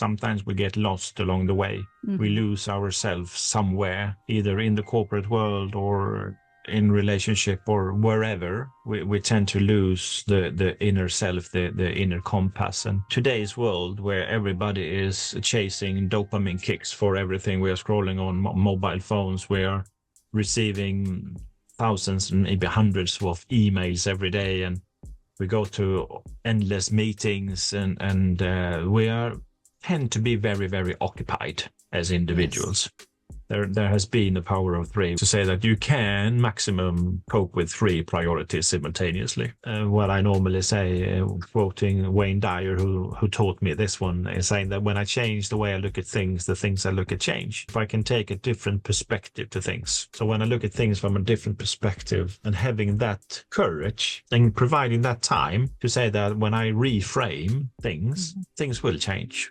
sometimes we get lost along the way. We lose ourselves somewhere, either in the corporate world or in relationship or wherever. We tend to lose the inner self, the inner compass. And today's world, where everybody is chasing dopamine kicks for everything, we are scrolling on mobile phones, we are receiving thousands and maybe hundreds of emails every day, and we go to endless meetings, and we tend to be very, very occupied as individuals. Yes. There has been the power of three to say that you can maximum cope with three priorities simultaneously. What I normally say, quoting Wayne Dyer, who taught me this one, is saying that when I change the way I look at things, the things I look at change. If I can take a different perspective to things. So when I look at things from a different perspective and having that courage and providing that time to say that when I reframe things, things will change.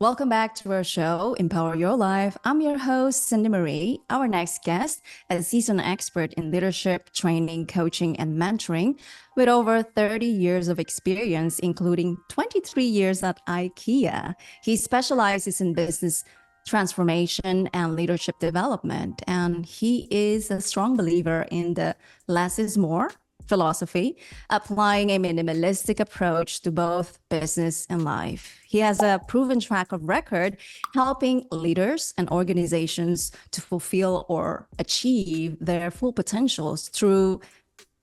Welcome back to our show, Empower Your Life. I'm your host, Cindy Marie. Our next guest, a seasoned expert in leadership, training, coaching, and mentoring with over 30 years of experience, including 23 years at IKEA. He specializes in business transformation and leadership development, and he is a strong believer in the less is more philosophy, applying a minimalistic approach to both business and life. He has a proven track record helping leaders and organizations to fulfill or achieve their full potentials through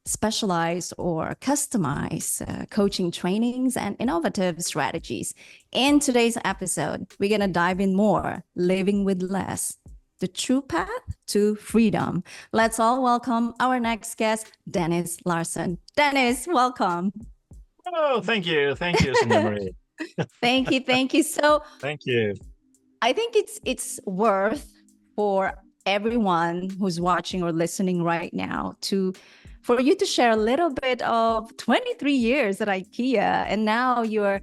specialized or customized coaching trainings and innovative strategies. In today's episode, we're going to dive in more, living with less, the true path to freedom. Let's all welcome our next guest, Dennis Larsson. Dennis, welcome. Oh, thank you. Thank you, Cindy Marie. Thank you. So thank you. I think it's worth for everyone who's watching or listening right now for you to share a little bit of 23 years at IKEA, and now you're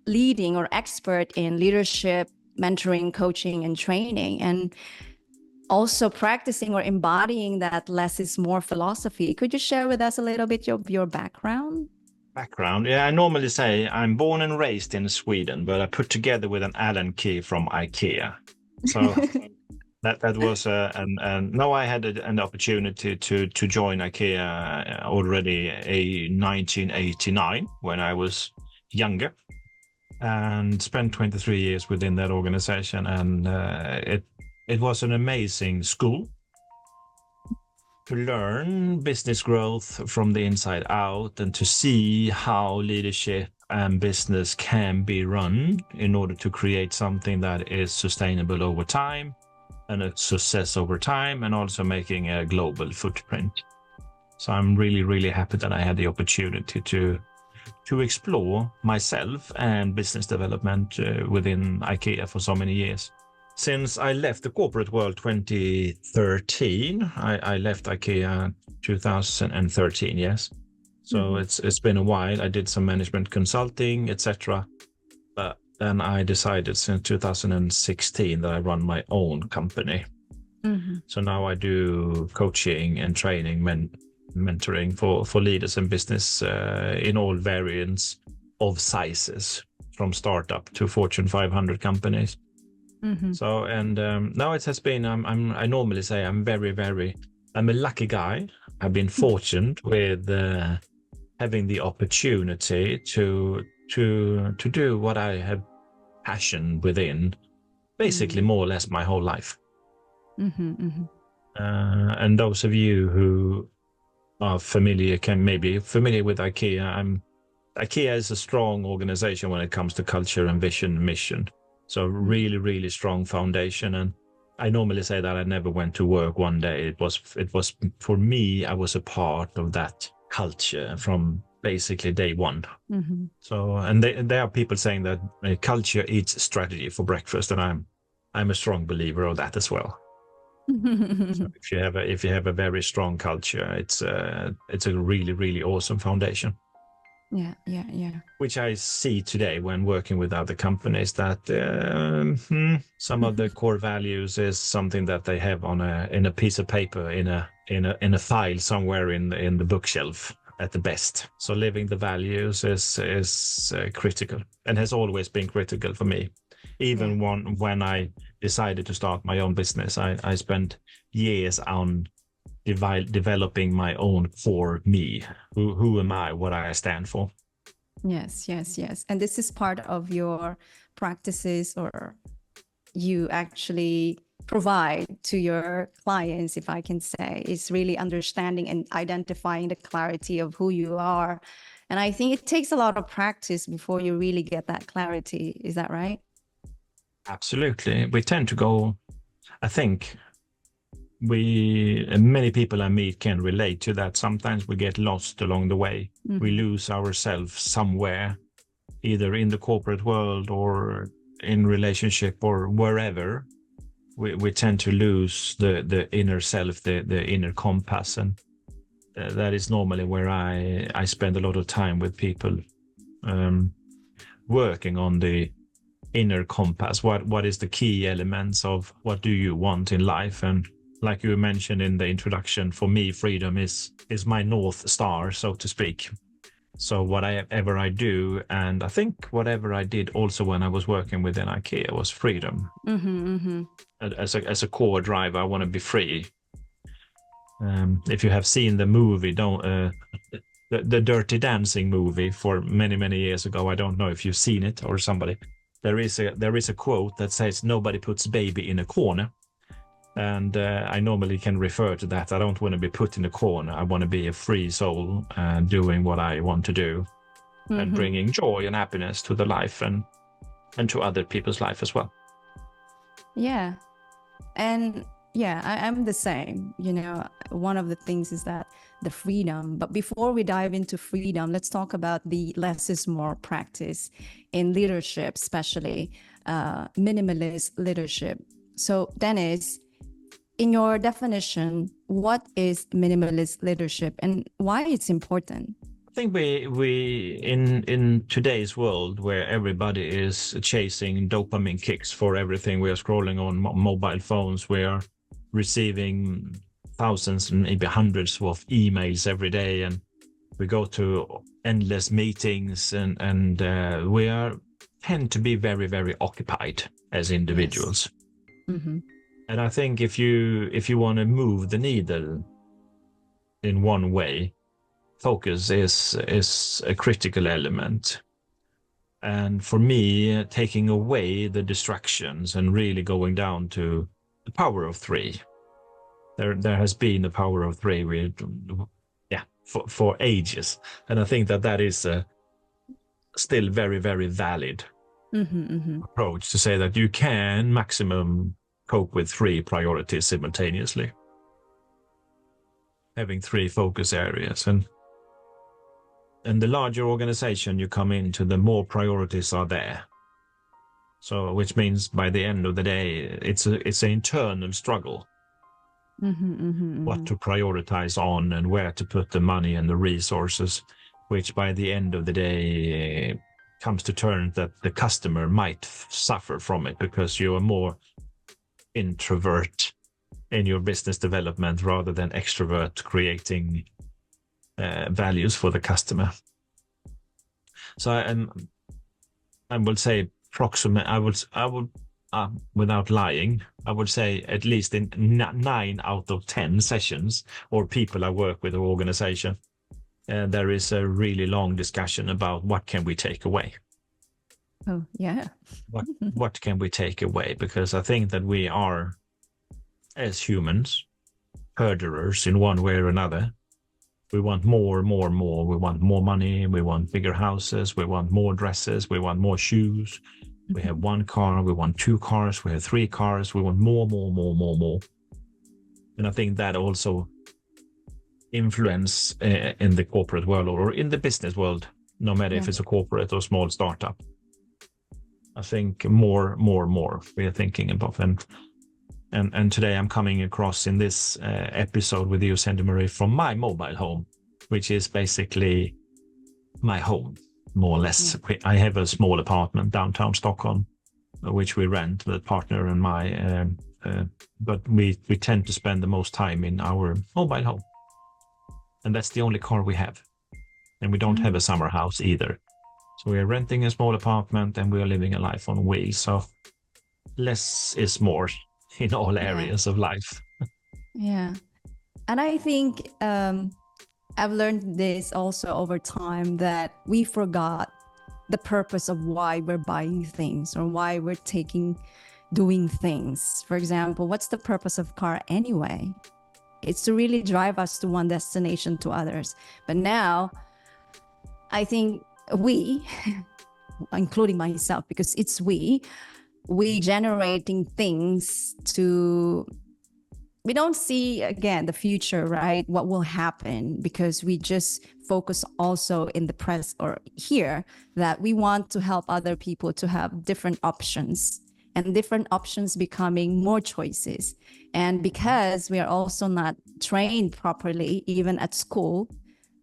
leading or expert in leadership, mentoring, coaching, and training, and also practicing or embodying that less is more philosophy. Could you share with us a little bit of your background? Yeah, I normally say I'm born and raised in Sweden, but I put together with an Allen key from IKEA. So that was no, I had an opportunity to join IKEA already in 1989 when I was younger, and spent 23 years within that organization, and it was an amazing school to learn business growth from the inside out and to see how leadership and business can be run in order to create something that is sustainable over time and a success over time, and also making a global footprint. So I'm really, really happy that I had the opportunity to explore myself and business development within IKEA for so many years. Since I left the corporate world 2013, I left IKEA 2013, yes. So it's been a while. I did some management consulting, etc. But then I decided since 2016 that I run my own company. So now I do coaching and training, mentoring for leaders in business in all variants of sizes, from startup to Fortune 500 companies. So, and now it has been, I normally say I'm a lucky guy. I've been fortunate with having the opportunity to do what I have passion within, basically more or less my whole life. And those of you who are maybe familiar with IKEA, IKEA is a strong organization when it comes to culture and vision and mission. So really, really strong foundation. And I normally say that I never went to work one day. It was for me, I was a part of that culture from basically day one. So, and there are people saying that culture eats strategy for breakfast, and I'm a strong believer of that as well. So if you have a very strong culture, it's a really, really awesome foundation. Yeah. Which I see today when working with other companies, that some of the core values is something that they have in a piece of paper in a file somewhere in the bookshelf. at the best. So living the values is critical, and has always been critical for me. Even when I decided to start my own business, I spent years on developing my own core me. Who am I? What I stand for. Yes. And this is part of your practices, or you actually provide to your clients, if I can say, is really understanding and identifying the clarity of who you are. And I think it takes a lot of practice before you really get that clarity. Is that right? Absolutely. We tend to go, I think many people I meet can relate to that. Sometimes we get lost along the way. Mm-hmm. We lose ourselves somewhere, either in the corporate world or in relationship or wherever. We tend to lose the inner self, the inner compass, and that is normally where I spend a lot of time with people, working on the inner compass. What is the key elements of what do you want in life? And like you mentioned in the introduction, for me, freedom is my North Star, so to speak. So whatever I do, and I think whatever I did also when I was working within IKEA, was freedom. As a core drive, I want to be free. If you have seen the movie, the Dirty Dancing movie for many years ago, I don't know if you've seen it or somebody. There is a quote that says, "Nobody puts baby in a corner." And I normally can refer to that. I don't want to be put in a corner. I want to be a free soul, doing what I want to do, and bringing joy and happiness to the life and to other people's life as well. Yeah. And yeah, I'm the same. You know, one of the things is that the freedom. But before we dive into freedom, let's talk about the less is more practice in leadership, especially minimalist leadership. So Dennis, in your definition, what is minimalist leadership and why it's important? I think we in today's world where everybody is chasing dopamine kicks for everything, we are scrolling on mobile phones, we are receiving thousands and maybe hundreds of emails every day, and we go to endless meetings, and we tend to be very occupied as individuals. Yes. And I think if you want to move the needle in one way, focus is a critical element. And for me, taking away the distractions and really going down to the power of three. There has been a power of three for ages. And I think that is still very valid approach to say that you can maximum cope with three priorities simultaneously, having three focus areas, and the larger organization you come into, the more priorities are there. So, which means by the end of the day, it's an internal struggle. What to prioritize on and where to put the money and the resources, which by the end of the day comes to turn that the customer might suffer from it because you are more introvert in your business development rather than extrovert creating values for the customer. So I would say approximate. I would without lying, I would say at least in 9 out of 10 sessions or people I work with or organization, there is a really long discussion about what can we take away. Oh, yeah. What can we take away? Because I think that we are, as humans, perjurers in one way or another. We want more. We want more money. We want bigger houses. We want more dresses. We want more shoes. We have one car. We want 2 cars. We have 3 cars. We want more. And I think that also influence in the corporate world or in the business world, no matter if it's a corporate or small startup. I think more we are thinking about. And today I'm coming across in this episode with you, Sandy Marie, from my mobile home, which is basically my home, more or less. I have a small apartment downtown Stockholm, which we rent with a partner and my, but we tend to spend the most time in our mobile home. And that's the only car we have. and we don't have a summer house either. So we are renting a small apartment and we are living a life on wheels. So less is more in all areas of life. Yeah. And I think I've learned this also over time, that we forgot the purpose of why we're buying things or why we're doing things. For example, what's the purpose of car anyway? It's to really drive us to one destination to others. But now I think we, including myself, because it's we generating things we don't see, again, the future, right? What will happen, because we just focus also in the press or here that we want to help other people to have different options, and different options becoming more choices. And because we are also not trained properly, even at school,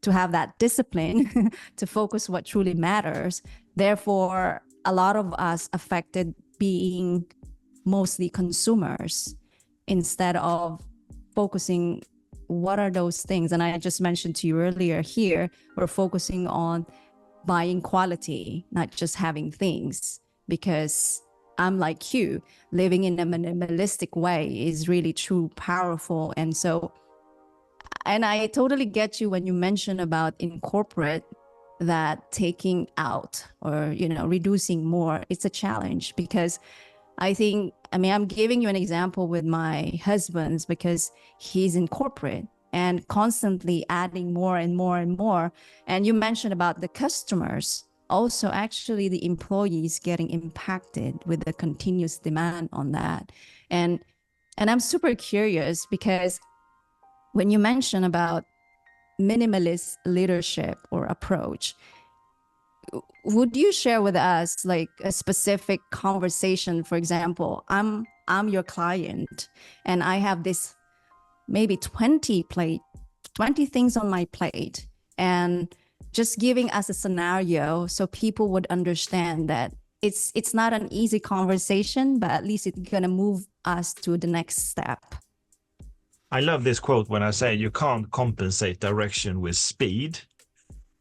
to have that discipline to focus what truly matters, therefore, a lot of us affected being mostly consumers, instead of focusing what are those things. And I just mentioned to you earlier, here we're focusing on buying quality, not just having things, because I'm like you, living in a minimalistic way is really true powerful. And I totally get you when you mention about in corporate, that taking out or reducing more, it's a challenge, because I'm giving you an example with my husband's, because he's in corporate and constantly adding more and more and more. And you mentioned about the customers, also actually the employees getting impacted with the continuous demand on that. And I'm super curious, because when you mention about minimalist leadership or approach, would you share with us like a specific conversation? For example, I'm your client and I have this maybe 20 things on my plate, and just giving us a scenario so people would understand that it's not an easy conversation, but at least it's going to move us to the next step. I love this quote when I say you can't compensate direction with speed.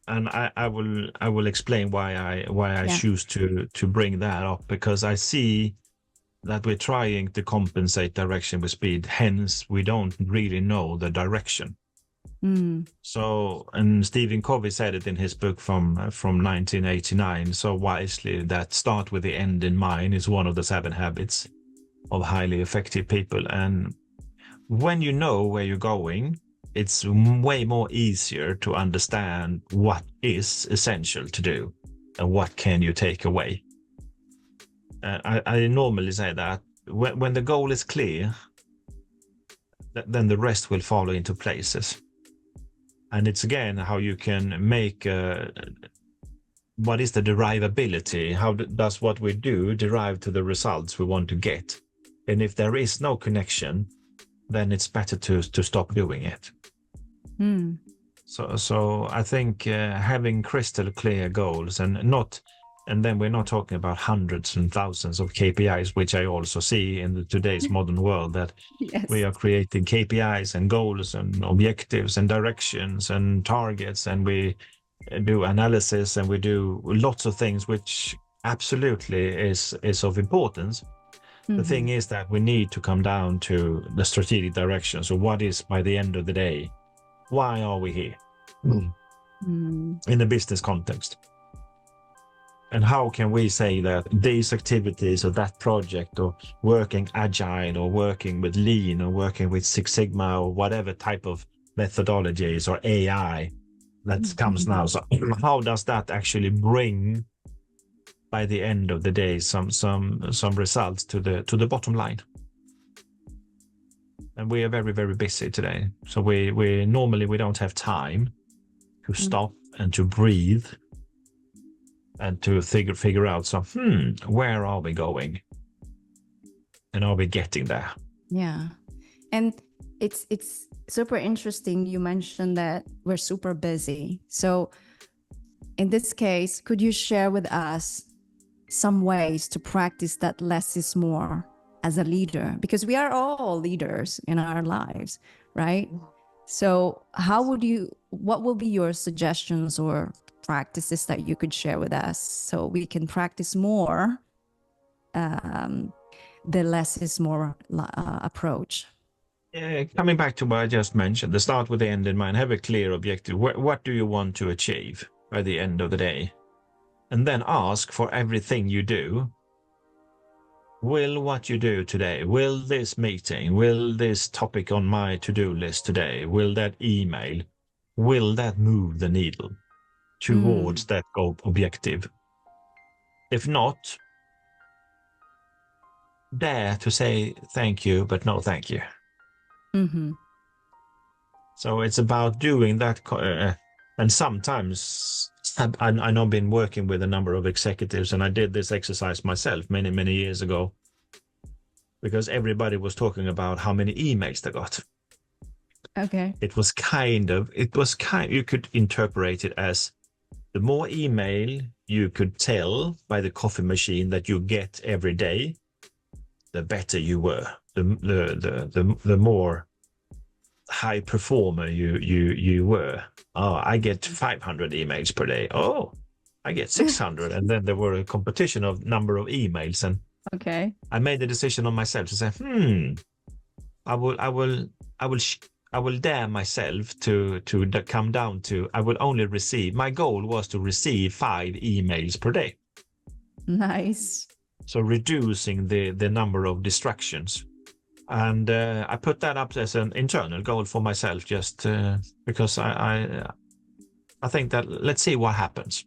And I will explain why I choose to bring that up, because I see that we're trying to compensate direction with speed. Hence, we don't really know the direction. So, and Stephen Covey said it in his book from 1989 so wisely, that start with the end in mind is one of the 7 habits of highly effective people. And when you know where you're going, it's way more easier to understand what is essential to do and what can you take away. I normally say that when the goal is clear, then the rest will fall into places. And it's again how you can make what is the derivability? How does what we do derive to the results we want to get? And if there is no connection, then it's better to stop doing it. So I think having crystal clear goals, and then we're not talking about hundreds and thousands of KPIs, which I also see in today's modern world, that we are creating KPIs and goals and objectives and directions and targets, and we do analysis and we do lots of things, which absolutely is of importance. The thing is that we need to come down to the strategic direction. So what is, by the end of the day, why are we here in the business context? And how can we say that these activities or that project, or working agile or working with lean or working with Six Sigma or whatever type of methodologies or AI that comes now, so how does that actually bring, by the end of the day, some results to the bottom line? And we are very, very busy today. So we normally don't have time to stop and to breathe and to figure out, so where are we going? And are we getting there? Yeah. And it's super interesting you mentioned that we're super busy. So in this case, could you share with us some ways to practice that less is more as a leader? Because we are all leaders in our lives, right? So what will be your suggestions or practices that you could share with us so we can practice more the less is more approach? Coming back to what I just mentioned, the start with the end in mind, have a clear objective. What do you want to achieve by the end of the day? And then ask for everything you do. Will what you do today, will this meeting, will this topic on my to-do list today, will that email, will that move the needle towards that goal objective? If not, dare to say thank you, but no thank you. Mm-hmm. So it's about doing that. And sometimes I know I've been working with a number of executives, and I did this exercise myself many, many years ago, because everybody was talking about how many emails they got. Okay. You could interpret it as the more email you could tell by the coffee machine that you get every day, the better you were. The more high performer you were. Oh, I get 500 emails per day. Oh, I get 600. And then there were a competition of number of emails, and okay, I made the decision on myself to say, I will dare myself to come down to, I will only receive, my goal was to receive 5 emails per day. Nice. So reducing the number of distractions. And I put that up as an internal goal for myself, just because I think that let's see what happens,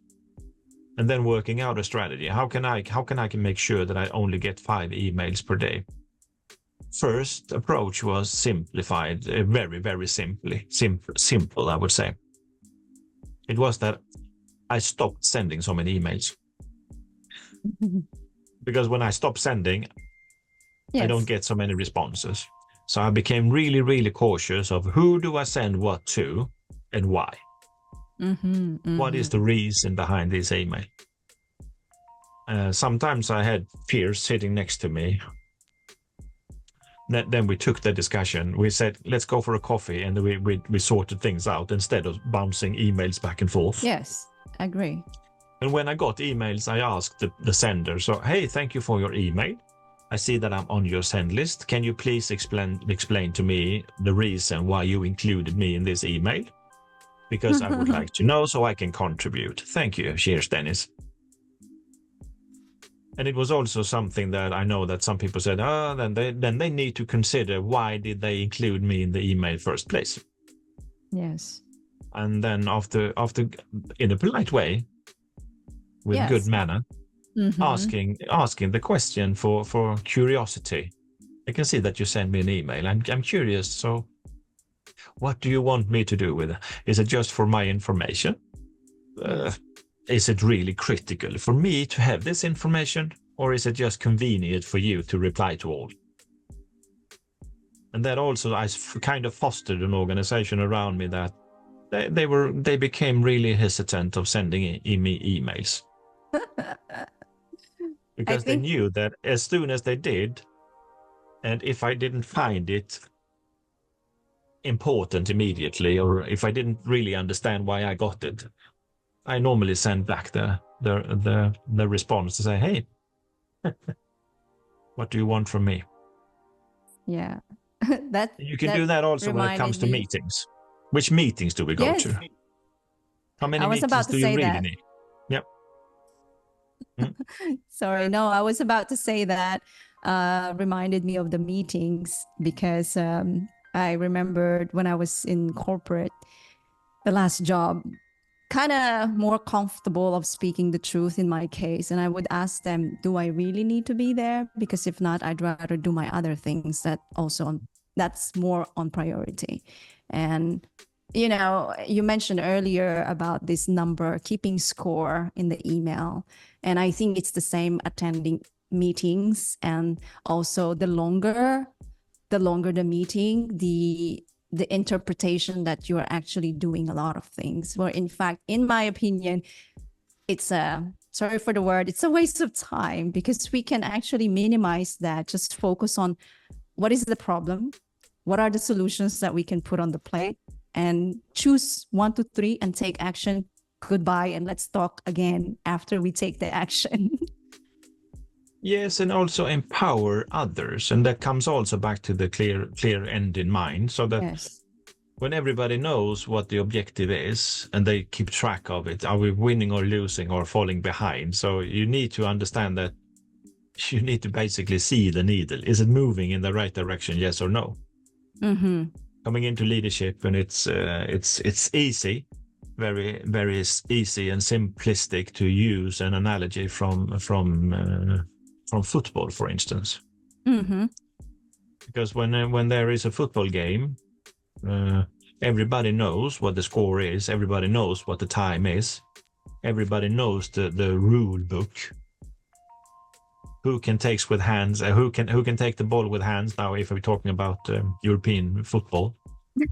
and then working out a strategy. How can I make sure that I only get 5 emails per day? First approach was simplified, very, very simple. I would say it was that I stopped sending so many emails. Because when I stop sending, yes, I don't get so many responses. So I became really, really cautious of who do I send what to and why. What is the reason behind this email? Sometimes I had peers sitting next to me. Then we took the discussion. We said, let's go for a coffee, and we sorted things out instead of bouncing emails back and forth. Yes, I agree. And when I got emails, I asked the sender, so, hey, thank you for your email. I see that I'm on your send list. Can you please explain to me the reason why you included me in this email? Because I would like to know so I can contribute. Thank you. Cheers, Dennis. And it was also something that I know that some people said, then they need to consider, why did they include me in the email first place? Yes. And then after in a polite way, with good manner, asking the question for curiosity. I can see that you send me an email. I'm curious. So what do you want me to do with it? Is it just for my information? Is it really critical for me to have this information, or is it just convenient for you to reply to all? And that also, I kind of fostered an organization around me that they became really hesitant of sending me emails. Because they knew that as soon as they did, and if I didn't find it important immediately, or if I didn't really understand why I got it, I normally send back the response to say, hey, what do you want from me? Yeah. You can do that also when it comes to meetings. Which meetings do we go to? How many meetings do you really need? Yep. Sorry, no, I was about to say that reminded me of the meetings, because I remembered when I was in corporate, the last job, kind of more comfortable of speaking the truth in my case. And I would ask them, do I really need to be there? Because if not, I'd rather do my other things that's more on priority. And, you mentioned earlier about this number, keeping score in the email. And I think it's the same attending meetings. And also the longer the meeting, the interpretation that you're actually doing a lot of things, where in fact, in my opinion, it's sorry for the word, it's a waste of time, because we can actually minimize that, just focus on what is the problem, what are the solutions that we can put on the plate, and choose 1 to 3 and take action. Goodbye, and let's talk again after we take the action. Yes, and also empower others. And that comes also back to the clear end in mind, so that Yes. when everybody knows what the objective is and they keep track of it, are we winning or losing or falling behind? So you need to understand that you need to basically see the needle. Is it moving in the right direction, yes or no? Mm-hmm. Coming into leadership, and it's easy, very easy and simplistic to use an analogy from football, for instance. Mm-hmm. Because when there is a football game, everybody knows what the score is. Everybody knows what the time is. Everybody knows the rule book. Who can take with hands? Who can take the ball with hands? Now, if we're talking about European football,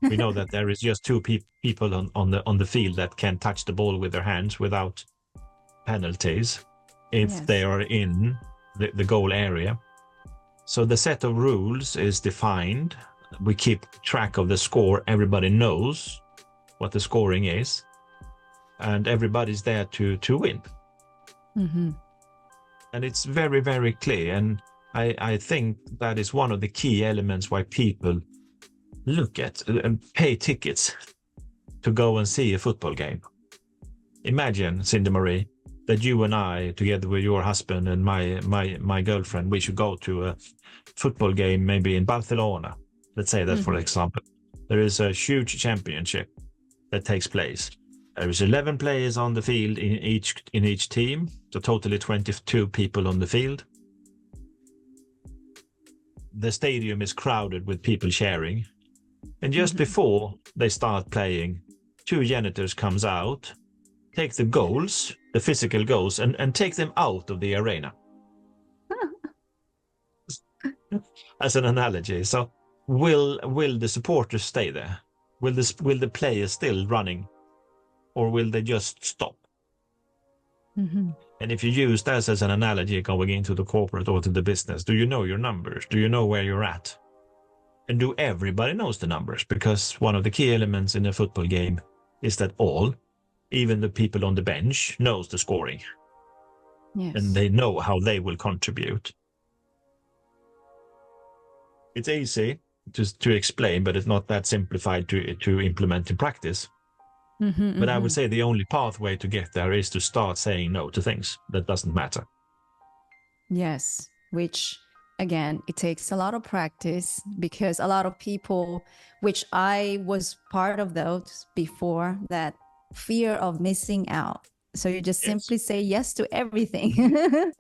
we know that there is just two people on the field that can touch the ball with their hands without penalties if they are in the goal area. So the set of rules is defined. We keep track of the score. Everybody knows what the scoring is, and everybody's there to win. Mm-hmm. And it's very clear. And I think that is one of the key elements why people look at and pay tickets to go and see a football game. Imagine, Cindy Marie, that you and I, together with your husband and my girlfriend, we should go to a football game, maybe in Barcelona. Let's say that, for example. There is a huge championship that takes place. There is 11 players on the field in each team, so totally 22 people on the field. The stadium is crowded with people cheering. And just before they start playing, 2 janitors comes out, take the goals, the physical goals, and take them out of the arena. As an analogy. So will the supporters stay there? Will the players still running? Or will they just stop? Mm-hmm. And if you use that as an analogy going into the corporate or to the business, do you know your numbers? Do you know where you're at? And do everybody knows the numbers? Because one of the key elements in a football game is that all, even the people on the bench, knows the scoring. Yes. And they know how they will contribute. It's easy to explain, but it's not that simplified to implement in practice. Mm-hmm, but I would say the only pathway to get there is to start saying no to things that doesn't matter. Yes, which again, it takes a lot of practice, because a lot of people, which I was part of those before, that fear of missing out. So you just simply say yes to everything.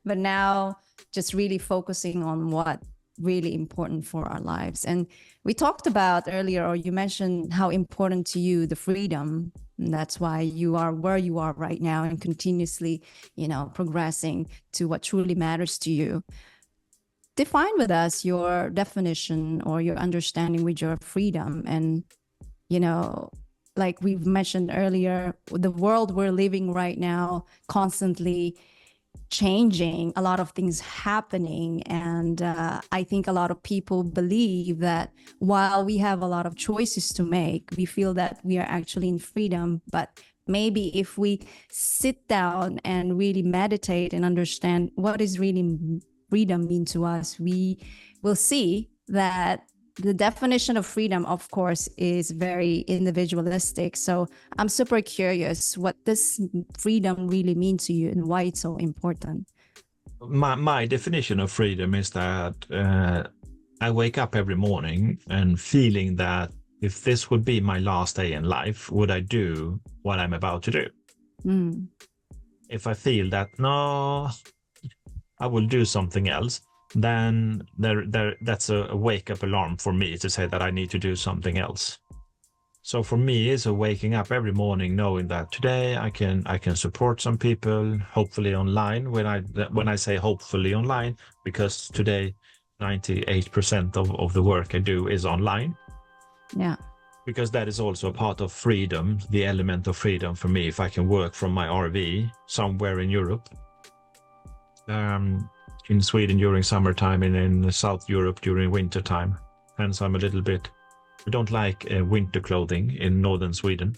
But now just really focusing on what really important for our lives. And we talked about earlier, or you mentioned how important to you the freedom. And that's why you are where you are right now and continuously, progressing to what truly matters to you. Define with us your definition or your understanding with your freedom. And, like we've mentioned earlier, the world we're living right now, constantly changing, a lot of things happening. And I think a lot of people believe that while we have a lot of choices to make, we feel that we are actually in freedom. But maybe if we sit down and really meditate and understand what is really freedom mean to us, we will see that the definition of freedom, of course, is very individualistic. So I'm super curious, what does freedom really mean to you and why it's so important? My definition of freedom is that I wake up every morning and feeling that if this would be my last day in life, would I do what I'm about to do? Mm. If I feel that, no, I will do something else, then that's a wake-up alarm for me to say that I need to do something else. So for me, it's a waking up every morning knowing that today I can support some people, hopefully online. When I say hopefully online, because today 98% of the work I do is online. Yeah. Because that is also a part of freedom, the element of freedom for me. If I can work from my RV somewhere in Europe, in Sweden during summertime, and in South Europe during wintertime. Hence, I'm a little bit I don't like winter clothing in northern Sweden,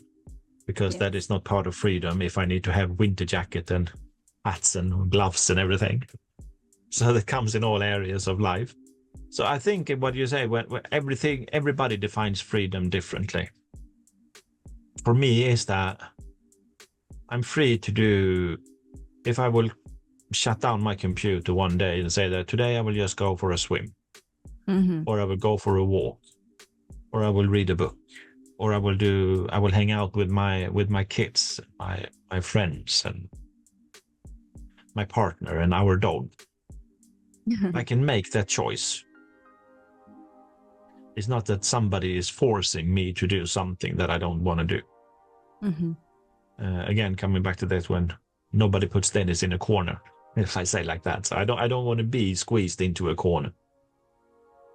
because that is not part of freedom if I need to have winter jacket and hats and gloves and everything. So that comes in all areas of life. So I think what you say, when everybody defines freedom differently. For me, is that I'm free to do, if I will shut down my computer one day and say that today I will just go for a swim, or I will go for a walk, or I will read a book, or I will hang out with my kids, my friends, and my partner and our dog. I can make that choice. It's not that somebody is forcing me to do something that I don't want to do. Again, coming back to that, when nobody puts Dennis in a corner, if I say like that. So I don't want to be squeezed into a corner,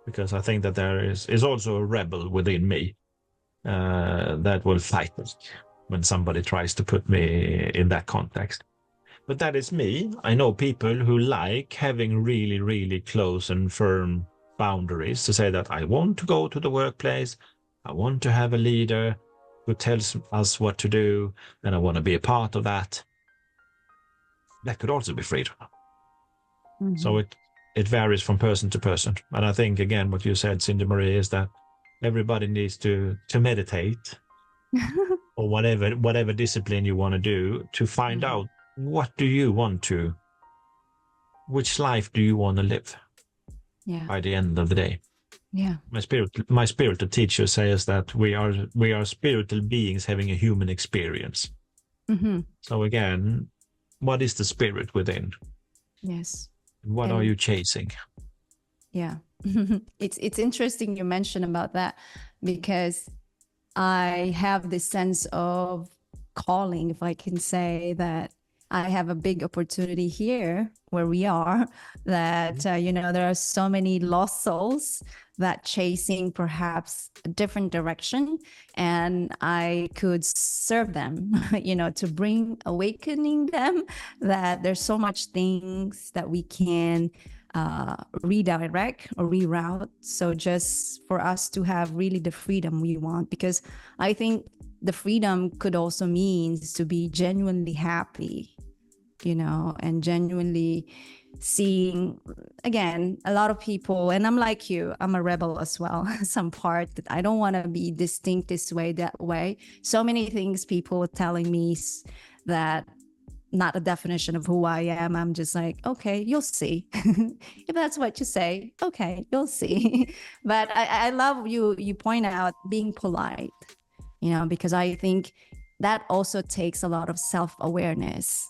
because I think that there is also a rebel within me that will fight when somebody tries to put me in that context. But that is me. I know people who like having really, really close and firm boundaries, to say that I want to go to the workplace, I want to have a leader who tells us what to do, and I want to be a part of that. That could also be freedom. So it varies from person to person. And I think, again, what you said, Cindy Marie, is that everybody needs to meditate or whatever discipline you want to do, to find out, what do you want to, which life do you want to live by the end of the day? My spiritual teacher says that we are spiritual beings having a human experience. So again, what is the spirit within? Yes. What are you chasing? Yeah. It's interesting you mentioned about that, because I have this sense of calling, if I can say that. I have a big opportunity here where we are, that, there are so many lost souls that chasing perhaps a different direction, and I could serve them, to bring awakening them, that there's so much things that we can redirect or reroute. So just for us to have really the freedom we want, because I think the freedom could also means to be genuinely happy, and genuinely seeing, again, a lot of people, and I'm like you, I'm a rebel as well, some part that I don't want to be distinct this way, that way. So many things people telling me that not a definition of who I am. I'm just like, okay, you'll see. If that's what you say, okay, you'll see. But I love you point out being polite, because I think that also takes a lot of self-awareness,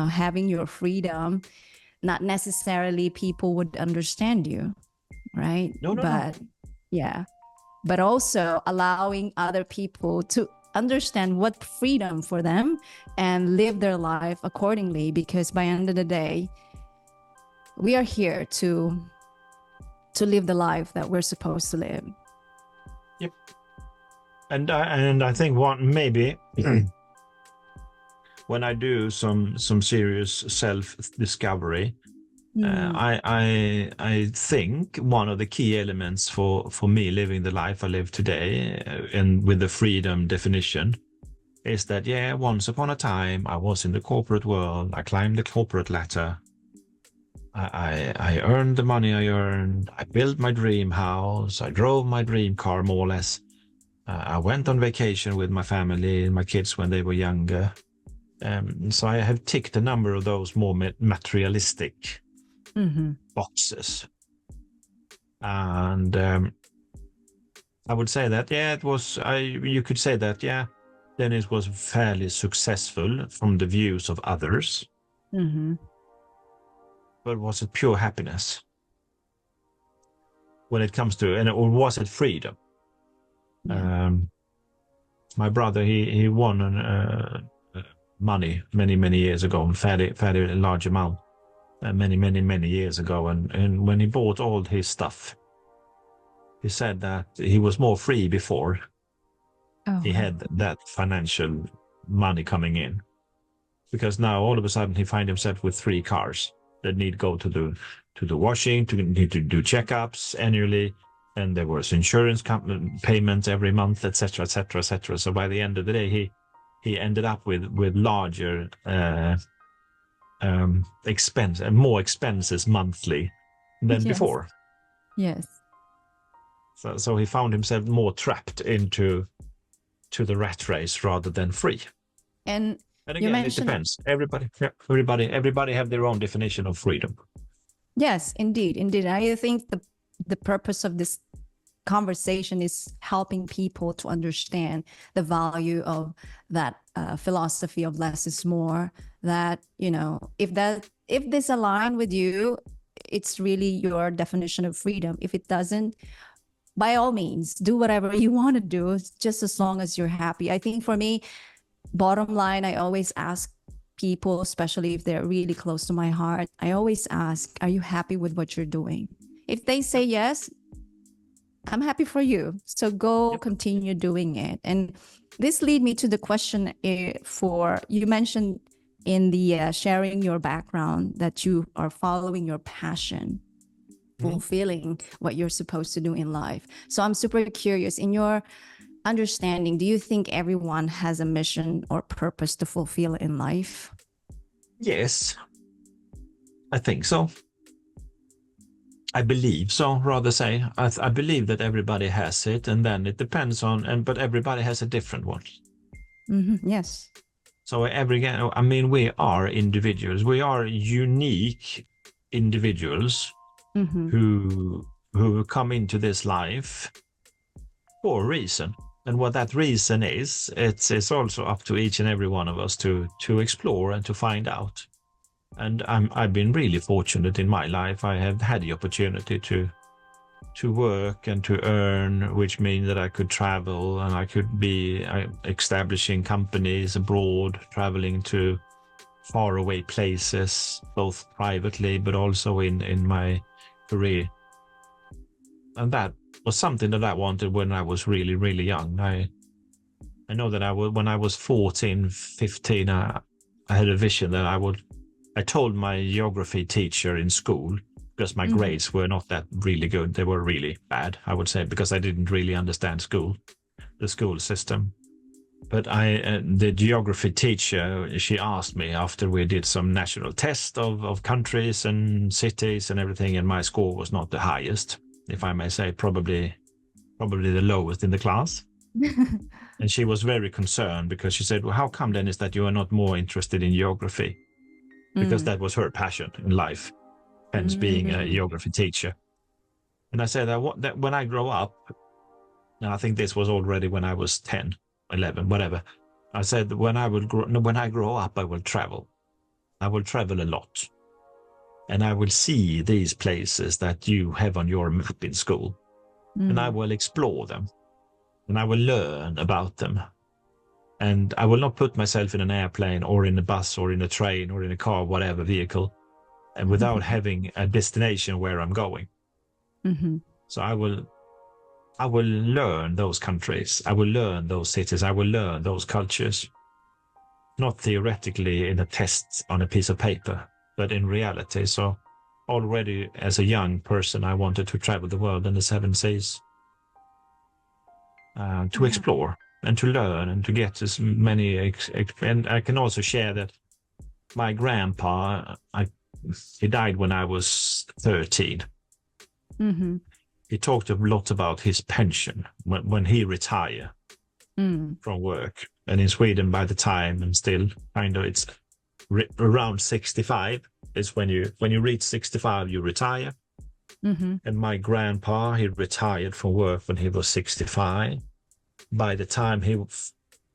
having your freedom. Not necessarily people would understand you, right? No. Yeah, but also allowing other people to understand what freedom for them and live their life accordingly, because by the end of the day, we are here to live the life that we're supposed to live. Yep. And I think maybe when I do some serious self-discovery, I think one of the key elements for me living the life I live today, and with the freedom definition, is that, once upon a time I was in the corporate world. I climbed the corporate ladder. I earned the money I earned. I built my dream house. I drove my dream car, more or less. I went on vacation with my family and my kids when they were younger. So I have ticked a number of those more materialistic boxes. And I would say that, you could say that, Dennis was fairly successful from the views of others. But was it pure happiness when it comes to, or was it freedom? My brother, he won money many years ago, fairly large amount, many years ago, and when he bought all his stuff, he said that he was more free before he had that financial money coming in, because now all of a sudden he find himself with 3 cars that need to go to the washing, need to do checkups annually, and there was insurance payments every month, etc., etc., etc. So by the end of the day, he ended up with larger expense and more expenses monthly than before. Yes. So he found himself more trapped into the rat race rather than free. And again, it depends. Everybody have their own definition of freedom. Yes, indeed. I think the purpose of this conversation is helping people to understand the value of that philosophy of less is more. That, you know, if this align with you, it's really your definition of freedom. If it doesn't, by all means, do whatever you want to do, just as long as you're happy. I think for me, bottom line, I always ask people, especially if they're really close to my heart, I always ask, are you happy with what you're doing? If they say yes, I'm happy for you. So go continue doing it. And this lead me to the question for, you mentioned in the sharing your background that you are following your passion, fulfilling what you're supposed to do in life. So I'm super curious, in your understanding, do you think everyone has a mission or purpose to fulfill in life? Yes, I think so. I believe so, rather say. I believe that everybody has it, and then it depends on, but everybody has a different one. Yes. So we are individuals. We are unique individuals who come into this life for a reason. And what that reason is, it's also up to each and every one of us to explore and to find out. And I've been really fortunate in my life. I have had the opportunity to work and to earn, which means that I could travel and I could be establishing companies abroad, traveling to faraway places, both privately but also in my career. And that was something that I wanted when I was really, really young. I know that when I was 14, 15, I had a vision that I told my geography teacher in school, because my grades were not that really good. They were really bad, I would say, because I didn't really understand the school system. But the geography teacher, she asked me after we did some national test of countries and cities and everything, and my score was not the highest, if I may say, probably the lowest in the class. And she was very concerned because she said, well, how come, Dennis, that you are not more interested in geography? Because that was her passion in life, hence being a geography teacher. And I said that when I grow up, and I think this was already when I was 10, 11, whatever. I said, when I grow up, I will travel. I will travel a lot. And I will see these places that you have on your map in school. And I will explore them. And I will learn about them. And I will not put myself in an airplane or in a bus or in a train or in a car, whatever vehicle, and without having a destination where I'm going. So I will learn those countries. I will learn those cities. I will learn those cultures. Not theoretically in a test on a piece of paper, but in reality. So already as a young person, I wanted to travel the world in the 7 seas, to explore and to learn and to get as many. And I can also share that my grandpa, he died when I was 13. He talked a lot about his pension when he retired from work. And in Sweden, by the time, and still kind of, it's around 65 is when you reach 65, you retire. And my grandpa, he retired from work when he was 65. By the time he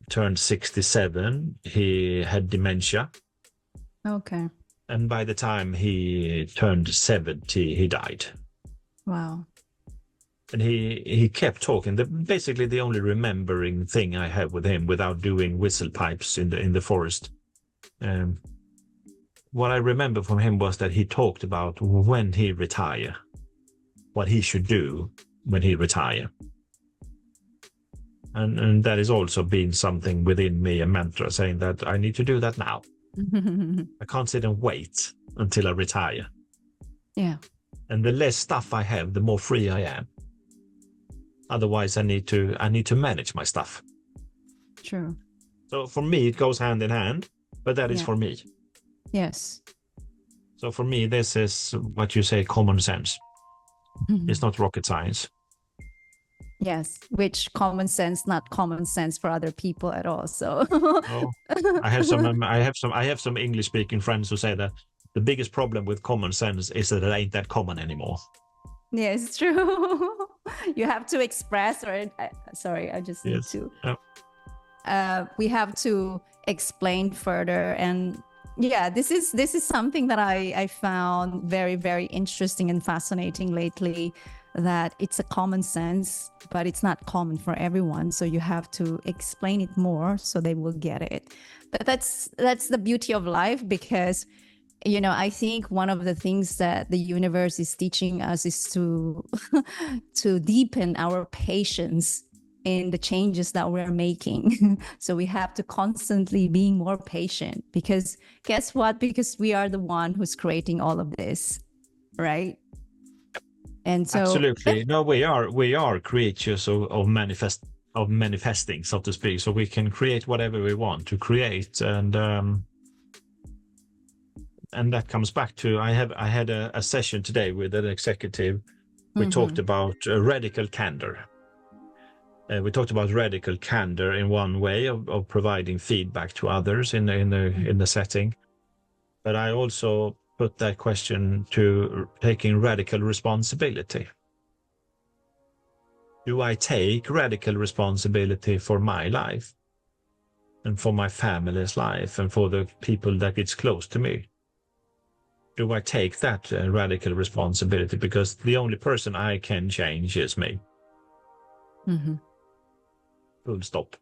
turned 67, he had dementia. Okay. And by the time he turned 70, he died. Wow. And he kept talking. Basically, the only remembering thing I have with him, without doing whistle pipes in the forest, what I remember from him was that he talked about when he retire, what he should do when he retire. And that has also been something within me, a mantra, saying that I need to do that now. I can't sit and wait until I retire. Yeah. And the less stuff I have, the more free I am. Otherwise, I need to manage my stuff. True. So for me, it goes hand in hand, but that is for me. Yes. So for me, this is what you say, common sense. It's not rocket science. Yes, which common sense, not common sense for other people at all. So I have some English speaking friends who say that the biggest problem with common sense is that it ain't that common anymore. Yes, it's true. You have to express, or sorry, I just need to. We have to explain further, and yeah, this is something that I found very, very interesting and fascinating lately. That it's a common sense, but it's not common for everyone. So you have to explain it more so they will get it. But that's the beauty of life, because I think one of the things that the universe is teaching us is to to deepen our patience in the changes that we're making. So we have to constantly being more patient, because guess what? Because we are the one who's creating all of this, right? And so absolutely, no, we are creatures of manifesting, so to speak. So we can create whatever we want to create, and that comes back to I had a session today with an executive. We talked about radical candor. We talked about radical candor in one way of providing feedback to others in the setting, but I also put that question to taking radical responsibility. Do I take radical responsibility for my life and for my family's life and for the people that it's close to me? Do I take that radical responsibility? Because the only person I can change is me. Full stop.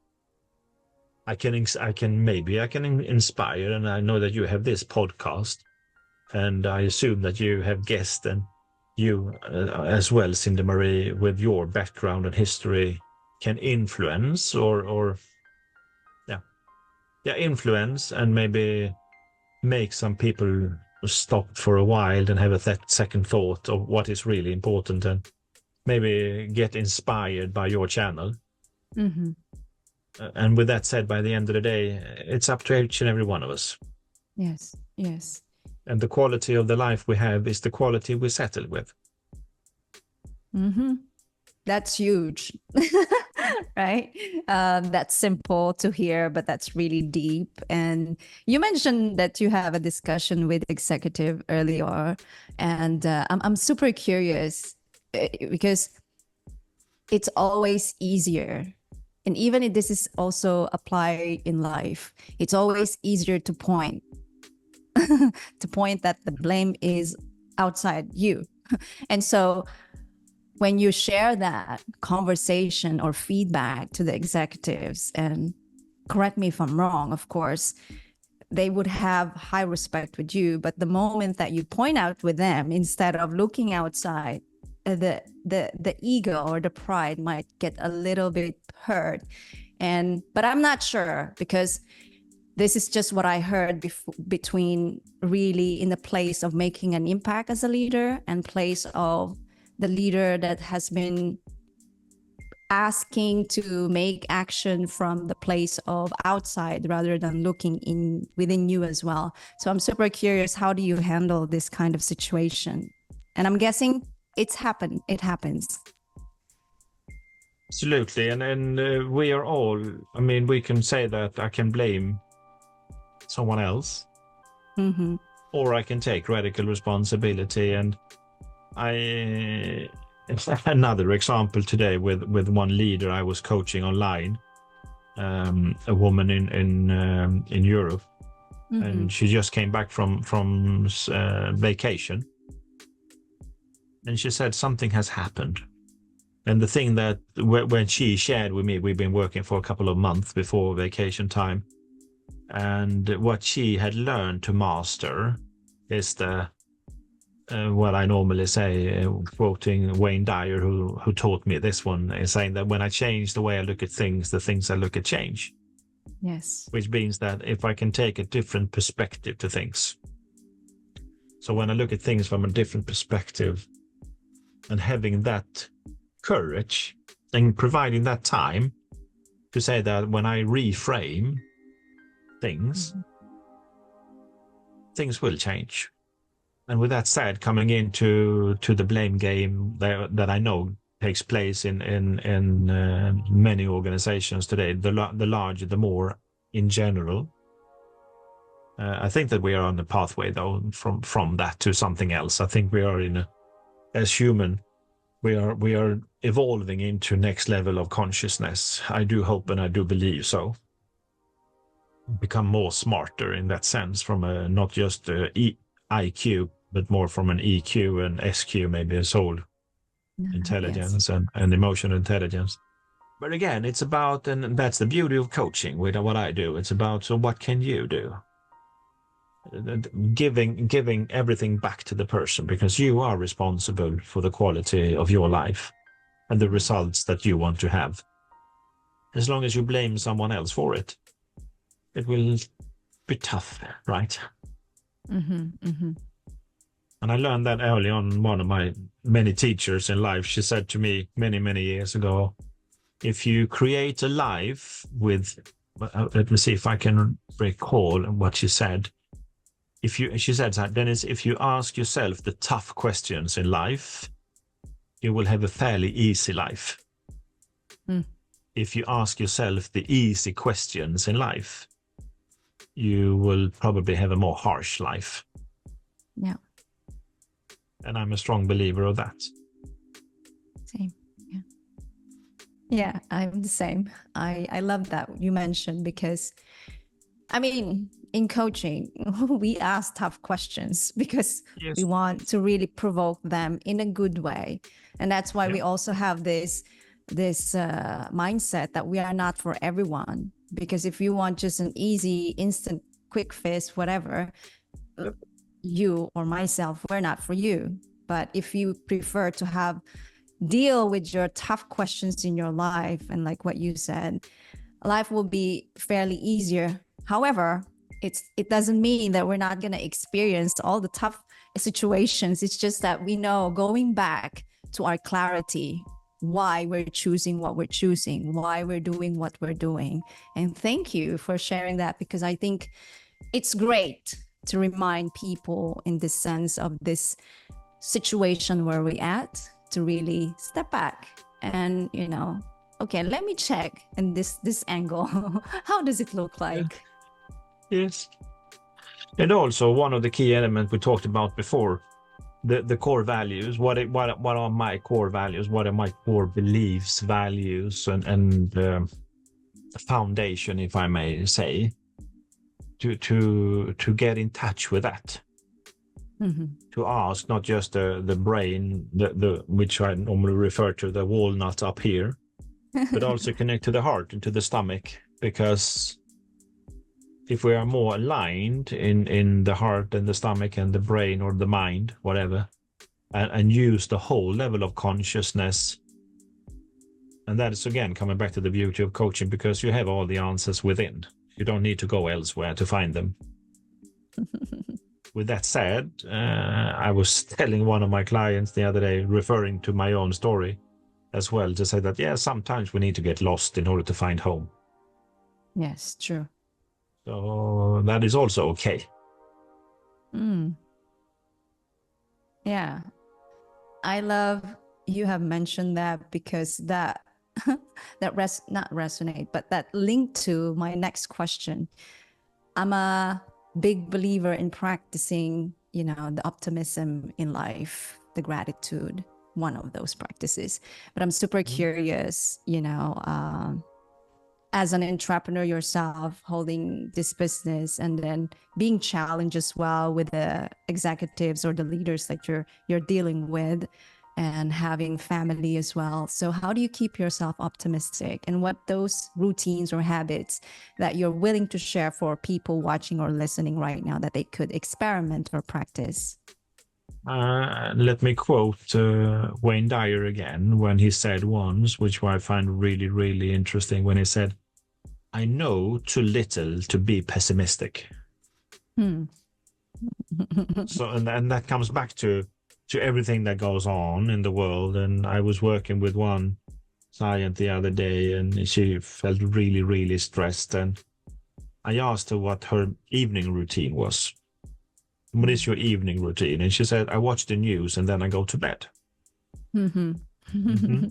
I can inspire, and I know that you have this podcast, and I assume that you have guests, and you as well, Cindy Marie, with your background and history, can influence or influence and maybe make some people stop for a while and have a second thought of what is really important, and maybe get inspired by your channel. And with that said, by the end of the day, it's up to each and every one of us. Yes. And the quality of the life we have is the quality we settle with. That's huge. Right? That's simple to hear, but that's really deep. And you mentioned that you have a discussion with executive earlier, and I'm super curious, because it's always easier. And even if this is also applied in life, it's always easier to point that the blame is outside you. And so when you share that conversation or feedback to the executives, and correct me if I'm wrong, of course, they would have high respect with you. But the moment that you point out with them, instead of looking outside, the ego or the pride might get a little bit hurt. But I'm not sure, because this is just what I heard between really in the place of making an impact as a leader and place of the leader that has been asking to make action from the place of outside rather than looking within you as well. So I'm super curious, how do you handle this kind of situation? And I'm guessing it happens. Absolutely. And we are all, I mean, we can say that I can blame someone else, or I can take radical responsibility. And another example today with one leader I was coaching online, a woman in Europe, and she just came back from vacation, and she said something has happened. And the thing that when she shared with me, we've been working for a couple of months before vacation time, and what she had learned to master is what I normally say, quoting Wayne Dyer, who taught me this one, is saying that when I change the way I look at things, the things I look at change. Yes. Which means that if I can take a different perspective to things. So when I look at things from a different perspective, and having that courage to take a different perspective, and providing that time to say that when I reframe things, things will change. And with that said, coming into the blame game that I know takes place in many organizations today, the larger, the more in general. I think that we are on the pathway, though, from that to something else. I think we are as human, we are evolving into next level of consciousness. I do hope and I do believe so. Become more smarter in that sense, from a not just IQ, but more from an EQ and SQ, maybe a soul intelligence, yes, and emotional intelligence. But again, it's about, and that's the beauty of coaching with what I do. It's about, so what can you do? Giving everything back to the person, because you are responsible for the quality of your life and the results that you want to have. As long as you blame someone else for it, it will be tough, right? And I learned that early on. One of my many teachers in life, she said to me many years ago, if you create a life with, let me see if I can recall what she said. She said, Dennis, if you ask yourself the tough questions in life, you will have a fairly easy life. If you ask yourself the easy questions in life, you will probably have a more harsh life. Yeah. And I'm a strong believer of that. Same. Yeah. Yeah, I'm the same. I love that you mentioned, because I mean, in coaching, we ask tough questions because yes, we want to really provoke them in a good way. And that's why we also have this mindset that we are not for everyone. Because if you want just an easy, instant, quick fix, whatever, you or myself, we're not for you. But if you prefer to deal with your tough questions in your life, and like what you said, life will be fairly easier. However, it doesn't mean that we're not going to experience all the tough situations. It's just that we know, going back to our clarity, why we're choosing what we're choosing, why we're doing what we're doing. And thank you for sharing that, because I think it's great to remind people in this sense of this situation where we're at, to really step back and, okay, let me check in this angle. How does it look like? Yes. And also one of the key elements we talked about before, the core values. What are my core values? What are my core beliefs, values, and foundation, if I may say, to get in touch with that. To ask not just the brain, the which I normally refer to the walnut up here, but also connect to the heart and to the stomach, because if we are more aligned in the heart and the stomach and the brain or the mind, whatever, and use the whole level of consciousness, and that is again coming back to the beauty of coaching, because you have all the answers within. You don't need to go elsewhere to find them. With that said, I was telling one of my clients the other day, referring to my own story as well, to say that, yeah, sometimes we need to get lost in order to find home. Yes, true. So that is also okay. Yeah. I love you have mentioned that, because that not resonate, but that linked to my next question. I'm a big believer in practicing, the optimism in life, the gratitude, one of those practices. But I'm super curious, as an entrepreneur yourself, holding this business and then being challenged as well with the executives or the leaders that you're dealing with, and having family as well. So how do you keep yourself optimistic, and what those routines or habits that you're willing to share for people watching or listening right now that they could experiment or practice? Let me quote Wayne Dyer again, when he said once, which I find really interesting, when he said, I know too little to be pessimistic. So, and that comes back to everything that goes on in the world. And I was working with one client the other day, and she felt really, really stressed. And I asked her what her evening routine was. What is your evening routine? And she said, I watch the news and then I go to bed. Mm-hmm. Mm-hmm.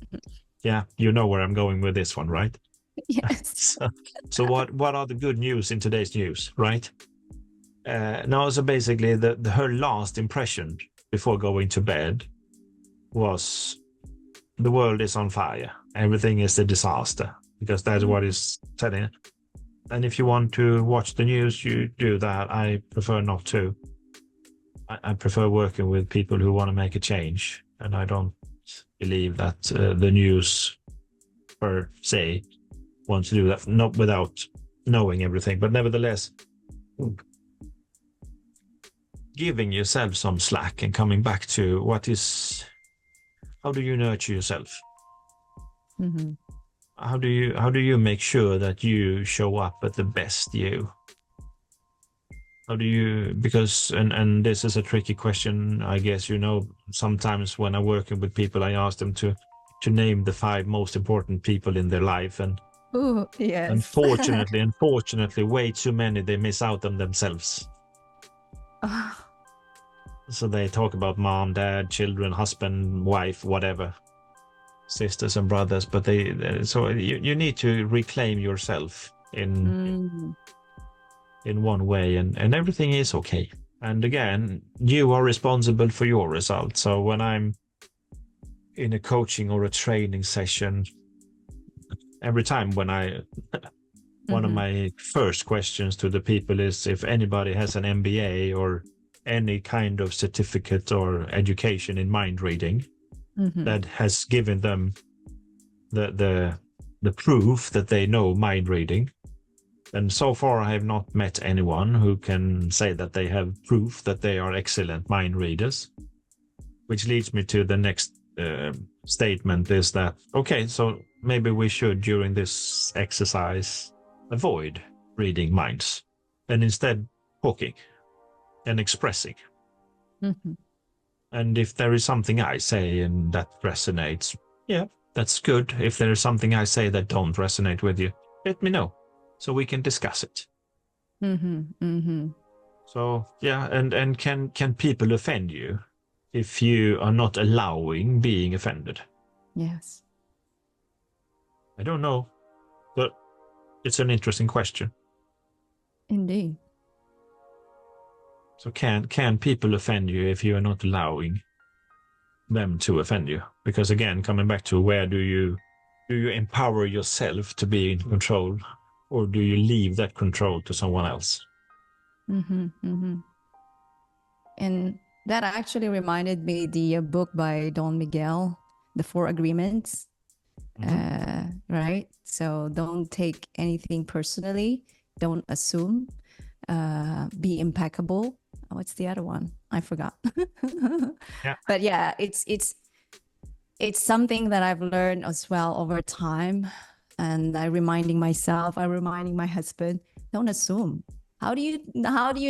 Yeah, you know where I'm going with this one, right? Yes. So what are the good news in today's news, right? No, so basically her last impression before going to bed was the world is on fire. Everything is a disaster, because that's what is telling. And if you want to watch the news, you do that. I prefer not to. I prefer working with people who want to make a change, and I don't believe that the news per se wants to do that, not without knowing everything. But nevertheless, giving yourself some slack and coming back to how do you nurture yourself? Mm-hmm. How do you make sure that you show up at the best you? How do you, because and this is a tricky question, I guess, sometimes when I'm working with people, I ask them to name the 5 most important people in their life, and Ooh, yes. unfortunately, way too many, they miss out on themselves. So they talk about mom, dad, children, husband, wife, whatever, sisters and brothers, but so you need to reclaim yourself in one way, and everything is okay. And again, you are responsible for your results. So when I'm in a coaching or a training session, every time one of my first questions to the people is if anybody has an MBA or any kind of certificate or education in mind reading that has given them the proof that they know mind reading. And so far, I have not met anyone who can say that they have proof that they are excellent mind readers, which leads me to the next statement is that, okay, so maybe we should, during this exercise, avoid reading minds and instead talking and expressing. And if there is something I say and that resonates, yeah, that's good. If there is something I say that don't resonate with you, let me know so we can discuss it. So yeah, and can people offend you if you are not allowing being offended? Yes. I don't know, but it's an interesting question. Indeed. So can people offend you if you are not allowing them to offend you? Because again, coming back to where do you empower yourself to be in control, or do you leave that control to someone else? And that actually reminded me the book by Don Miguel, The 4 Agreements. Right? So don't take anything personally. Don't assume. Be impeccable. What's the other one? I forgot. Yeah. But yeah, it's something that I've learned as well over time. And I'm reminding myself, I'm reminding my husband, don't assume. How do you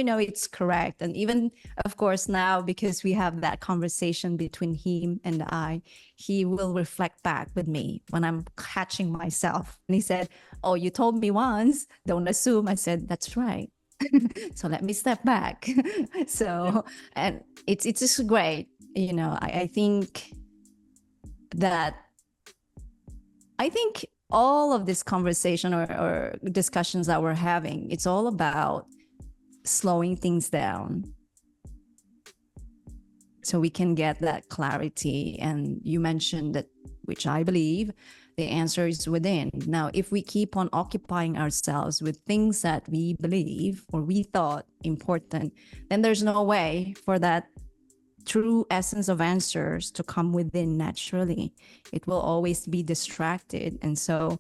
know it's correct? And even, of course, now, because we have that conversation between him and I, he will reflect back with me when I'm catching myself. And he said, oh, you told me once, don't assume. I said, that's right. So let me step back. So, and it's just great. I think all of this conversation or discussions that we're having, it's all about slowing things down so we can get that clarity. And you mentioned that, which I believe, the answer is within. Now, if we keep on occupying ourselves with things that we believe or we thought important, then there's no way for that true essence of answers to come within naturally. It will always be distracted. And so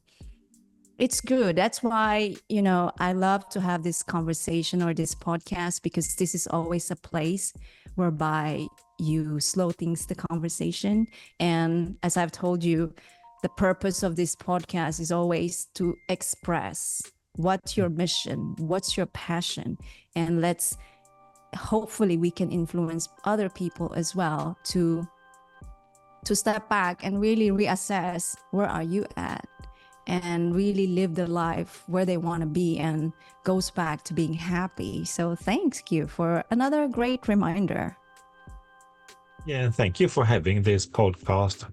it's good. That's why, I love to have this conversation or this podcast, because this is always a place whereby you slow things, the conversation. And as I've told you, the purpose of this podcast is always to express what's your mission, what's your passion, and hopefully we can influence other people as well to to step back and really reassess where are you at and really live the life where they want to be and goes back to being happy. So thanks you for another great reminder. Yeah, thank you for having this podcast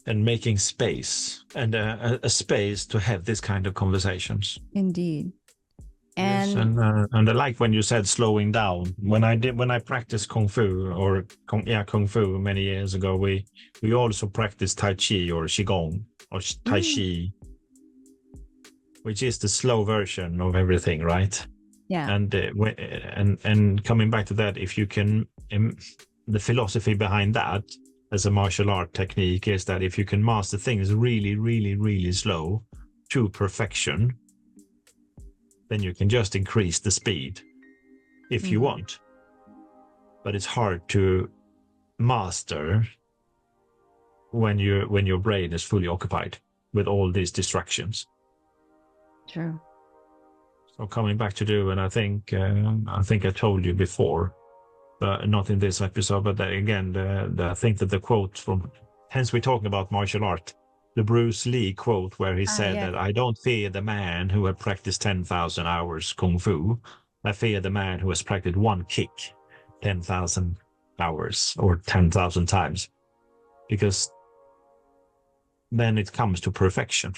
and making space and a space to have this kind of conversations. Indeed. Yes, and I like when you said slowing down. When I practiced kung fu kung fu many years ago, we also practiced tai chi or qigong or tai chi, which is the slow version of everything, right? Yeah. And coming back to that, if you can, the philosophy behind that as a martial art technique is that if you can master things really, really, really slow to perfection, then you can just increase the speed if you want. But it's hard to master when your brain is fully occupied with all these distractions. True. So coming back to do, and I think I told you before, but not in this episode, but again, I think that the quote from, hence we're talking about martial art, the Bruce Lee quote where he said that I don't fear the man who had practiced 10,000 hours kung fu. I fear the man who has practiced one kick 10,000 hours or 10,000 times, because then it comes to perfection.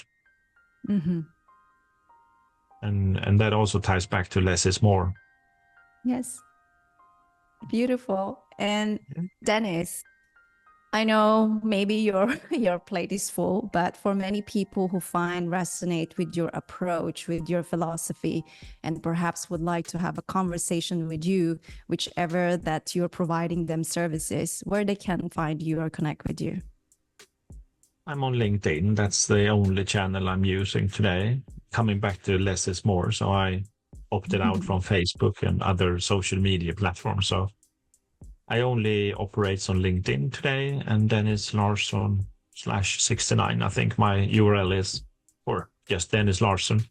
And that also ties back to less is more. Yes. Beautiful. And Dennis, I know maybe your plate is full, but for many people who resonate with your approach, with your philosophy, and perhaps would like to have a conversation with you, whichever that you're providing them services, where they can find you or connect with you. I'm on LinkedIn. That's the only channel I'm using today. Coming back to less is more. So I opted out from Facebook and other social media platforms. So I only operate on LinkedIn today, and Dennis Larsson /69. I think my URL is, or just Dennis Larsson.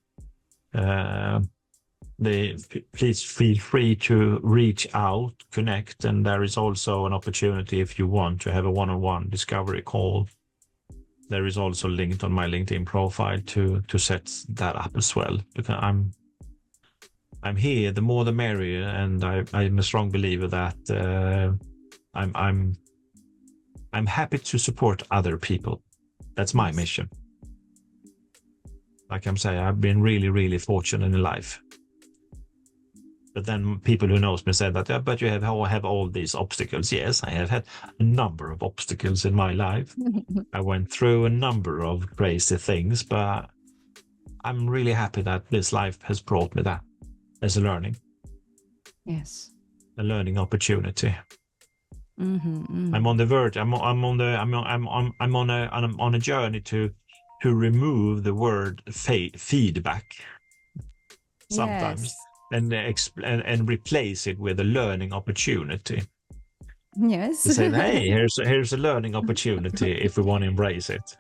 Please feel free to reach out, connect, and there is also an opportunity if you want to have a one-on-one discovery call. There is also linked on my LinkedIn profile to set that up as well, because I'm here, the more the merrier, and I'm a strong believer that I'm happy to support other people. That's my mission. Like I'm saying, I've been really, really fortunate in life. But then people who knows me said that, yeah, but you have all these obstacles. Yes, I have had a number of obstacles in my life. I went through a number of crazy things, but I'm really happy that this life has brought me that as a learning. Yes. A learning opportunity. I'm on the verge. I'm on a journey to remove the word feedback sometimes. Yes. And replace it with a learning opportunity. Yes. To say, hey, here's a learning opportunity if we want to embrace it.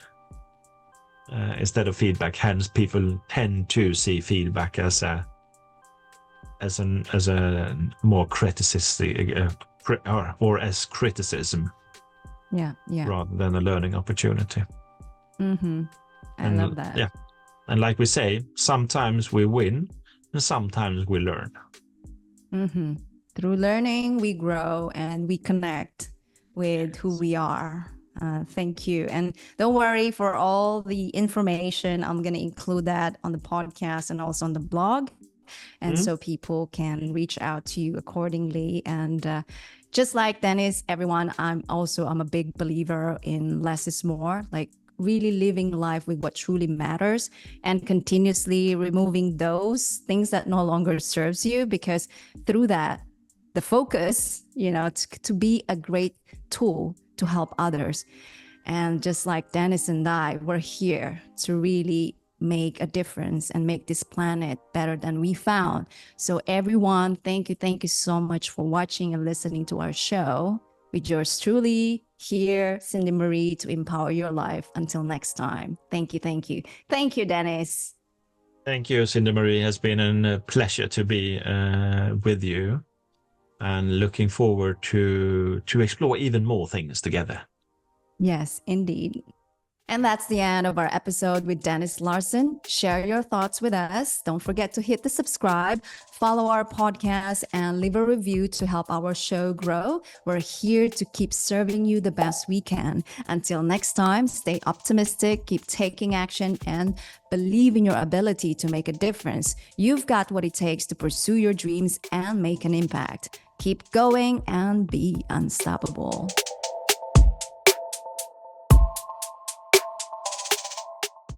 Instead of feedback, hence people tend to see feedback as a more criticistic or as criticism. Yeah. Rather than a learning opportunity. I love that. Yeah. And like we say, sometimes we win and sometimes we learn. Through learning, we grow and we connect with who we are. Thank you. And don't worry for all the information. I'm going to include that on the podcast and also on the blog. And so people can reach out to you accordingly. And just like Dennis, everyone, I'm a big believer in less is more, like really living life with what truly matters and continuously removing those things that no longer serves you, because through that, the focus, to be a great tool to help others. And just like Dennis and I, we're here to really make a difference and make this planet better than we found. So everyone, thank you so much for watching and listening to our show. With yours truly here, Cindy Marie, to empower your life. Until next time. Thank you. Thank you, Dennis. Thank you, Cindy Marie. It has been a pleasure to be with you, and looking forward to explore even more things together. Yes, indeed. And that's the end of our episode with Dennis Larsson. Share your thoughts with us. Don't forget to hit the subscribe, follow our podcast, and leave a review to help our show grow. We're here to keep serving you the best we can. Until next time, stay optimistic, keep taking action, and believe in your ability to make a difference. You've got what it takes to pursue your dreams and make an impact. Keep going and be unstoppable.